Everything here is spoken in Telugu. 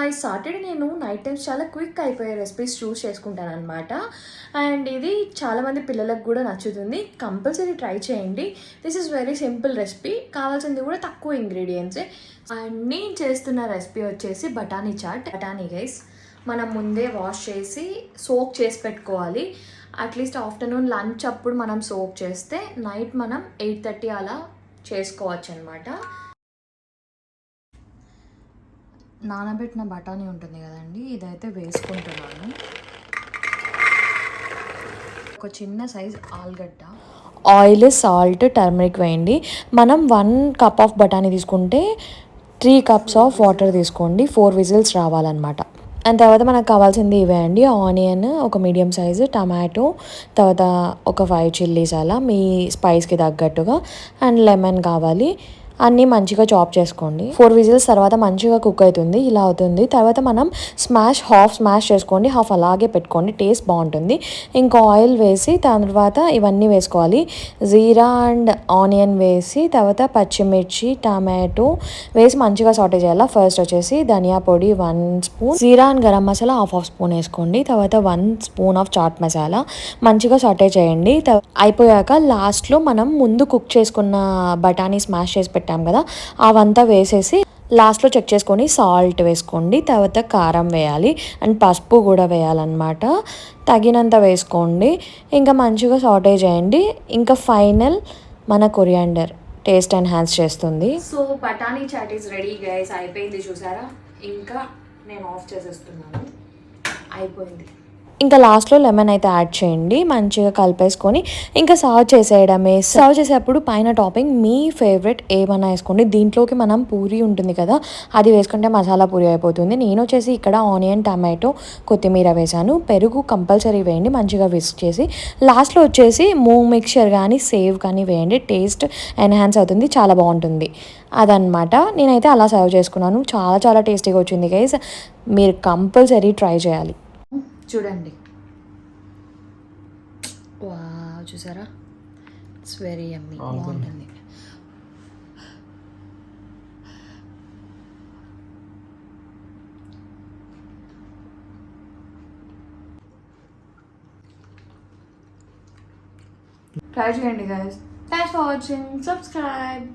ఐ స్టార్టెడ్ నేను నైట్ టైమ్స్ చాలా క్విక్ అయిపోయే రెసిపీస్ చూస్ చేసుకుంటాను అనమాట. అండ్ ఇది చాలామంది పిల్లలకు కూడా నచ్చుతుంది. కంపల్సరీ ట్రై చేయండి. This is very simple recipe. కావాల్సింది కూడా తక్కువ ఇంగ్రీడియంట్సే. అండ్ నేను చేస్తున్న రెసిపీ వచ్చేసి బఠానీ చాట్. బఠానీ గైస్ మనం ముందే వాష్ చేసి సోక్ చేసి పెట్టుకోవాలి. అట్లీస్ట్ ఆఫ్టర్నూన్ లంచ్ అప్పుడు మనం సోక్ చేస్తే నైట్ మనం 8:30 అలా చేసుకోవచ్చు అనమాట. నానబెట్టిన బఠానీ ఉంటుంది కదండి, ఇదైతే వేసుకుంటున్నాను. ఒక చిన్న సైజ్ ఆలుగడ్డ, ఆయిల్, సాల్ట్, టర్మరిక్ వేయండి. మనం 1 కప్ ఆఫ్ బఠానీ తీసుకుంటే 3 కప్స్ ఆఫ్ వాటర్ తీసుకోండి. 4 విజిల్స్ రావాలన్నమాట. అండ్ తర్వాత మనకు కావాల్సింది ఇవే అండి. ఆనియన్ ఒక మీడియం సైజు, టమాటో, తర్వాత ఒక 5 చిల్లీస్ అలా మీ స్పైస్కి తగ్గట్టుగా, అండ్ లెమన్ కావాలి. అన్నీ మంచిగా చాప్ చేసుకోండి. 4 విజిల్స్ తర్వాత మంచిగా కుక్ అవుతుంది. ఇలా అవుతుంది. తర్వాత మనం హాఫ్ స్మాష్ చేసుకోండి, హాఫ్ అలాగే పెట్టుకోండి, టేస్ట్ బాగుంటుంది. ఇంకా ఆయిల్ వేసి తర్వాత ఇవన్నీ వేసుకోవాలి. జీరా అండ్ ఆనియన్ వేసి తర్వాత పచ్చిమిర్చి, టమాటో వేసి మంచిగా సాటే చేయాలి. ఫస్ట్ వచ్చేసి ధనియా పొడి 1 spoon, jeera and garam masala half spoon వేసుకోండి. తర్వాత 1 స్పూన్ ఆఫ్ చాట్ మసాలా మంచిగా సాటే చేయండి. అయిపోయాక లాస్ట్లో మనం ముందు కుక్ చేసుకున్న బఠానీ స్మాష్ చేసి పెట్టాం కదా, అవంతా వేసేసి లాస్ట్లో చెక్ చేసుకొని సాల్ట్ వేసుకోండి. తర్వాత కారం వేయాలి అండ్ పసుపు కూడా వేయాలన్నమాట. తగినంత వేసుకోండి. ఇంకా మంచిగా సాటే చేయండి. ఇంకా ఫైనల్ మన కొరియాండర్ టేస్ట్ ఎన్హాన్స్ చేస్తుంది. సో బఠానీ చాట్ ఈస్ రెడీ గైస్. అయిపోయింది చూసారా. ఇంకా నేను ఆఫ్ చేసేస్తున్నాను. అయిపోయింది. ఇంకా లాస్ట్లో లెమన్ అయితే యాడ్ చేయండి. మంచిగా కలిపేసుకొని ఇంకా సర్వ్ చేసేయడమే. సర్వ్ చేసేటప్పుడు పైన టాపింగ్ మీ ఫేవరెట్ ఏమన్నా వేసుకోండి. దీంట్లోకి మనం పూరి ఉంటుంది కదా, అది వేసుకుంటే మసాలా పూరి అయిపోతుంది. నేను వచ్చేసి ఇక్కడ ఆనియన్, టమాటో, కొత్తిమీర వేసాను. పెరుగు కంపల్సరీ వేయండి, మంచిగా విస్క్ చేసి. లాస్ట్లో వచ్చేసి మూవ్ మిక్చర్ కానీ సేవ్ కానీ వేయండి. టేస్ట్ ఎన్హాన్స్ అవుతుంది, చాలా బాగుంటుంది. అదనమాట. నేనైతే అలా సర్వ్ చేసుకున్నాను. చాలా చాలా టేస్టీగా వచ్చింది గైస్. మీరు కంపల్సరీ ట్రై చేయాలి. చూడండి, వావ్, చూసారా, ఇట్స్ వెరీ యమ్మీ, బాగుంటుంది. ట్రై చేయండి guys. Thanks for watching. Subscribe.